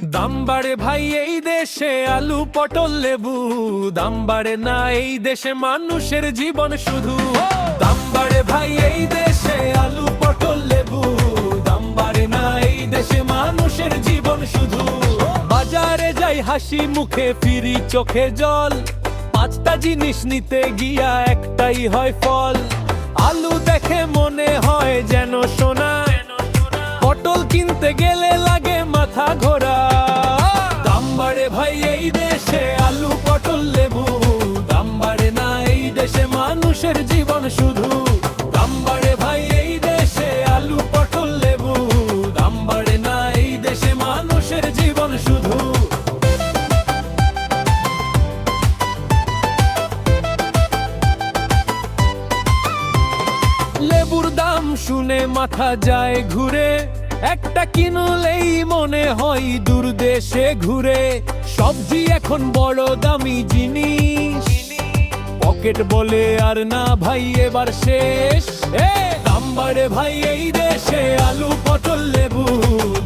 দাম বাড়ে ভাই এই দেশে আলু পটল লেবু, দাম বাড়ে না এই দেশে মানুষের জীবন শুধু। দাম বাড়ে ভাই এই দেশে আলু পটল লেবু, দাম বাড়ে না এই দেশে মানুষের জীবন শুধু। বাজারে যাই হাসি মুখে ফিরি চোখে জল, পাঁচটা জিনিস নিতে গিয়া একটাই হয় ফল। আলু দেখে মনে হয় যেন সোনা, পটল কিনতে গেলে লাগে মাথা ঘোরা। দাম বাড়ে ভাই এই দেশে আলু পটল লেবু, দাম বাড়ে না এই দেশে মানুষের জীবন শুধু। দাম বাড়ে ভাই এই দেশে আলু পটল লেবু, দাম বাড়ে না এই দেশে মানুষের জীবন শুধু। লেবুর দাম শুনে মাথা যায় ঘুরে, একটা কিনলেই মনে হয় দূর দেশে ঘুরে। সবজি এখন বড় দামি জিনিস, পকেট বলে আর না ভাই এবার শেষ। দাম বাড়ে ভাই এই দেশে আলু পটল লেবু,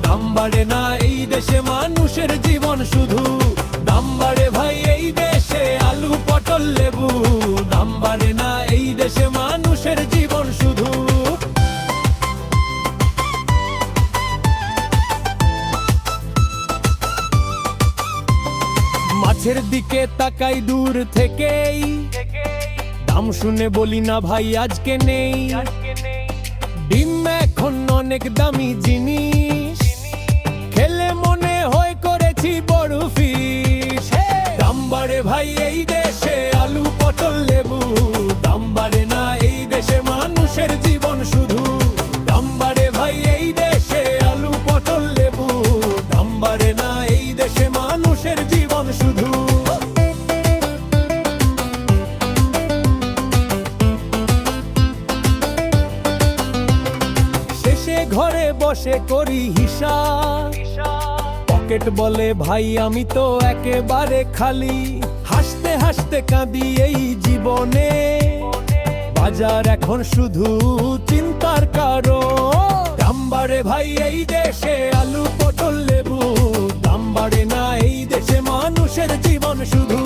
দাম বাড়ে না এই দেশে মানুষের জীবন শুধু। দাম বাড়ে ভাই এই দেশে আলু পটল লেবু, দাম বাড়ে না এই দেশে মানুষের জীবন শুধু। মাছের দিকে তাকাই দূর থেকেই, দাম শুনে বলি না ভাই আজকে নেই। ডিম এখন অনেক দামি জিনিস, খেলে মনে হয় করেছি বড় ফিস। দাম বাড়ে ভাই এই দেশে আলু পটল লেবু, দাম বাড়ে না এই দেশে মানুষের জীবন শুধু। দাম বাড়ে ভাই এই দেশে আলু পটল লেবু, দাম বাড়ে না এই দেশে মানুষের জীবন শুধু। শেষে ঘরে বসে করি হিসাব, পকেট বলে ভাই আমি তো একেবারে খালি। হাসতে হাসতে কাঁদি এই জীবনে, বাজার এখন শুধু চিন্তার কারণ। দাম বাড়ে ভাই এই দেশে আলু পটল লেবু, দাম বাড়ে না এই দেশে মানুষের জীবন শুধু।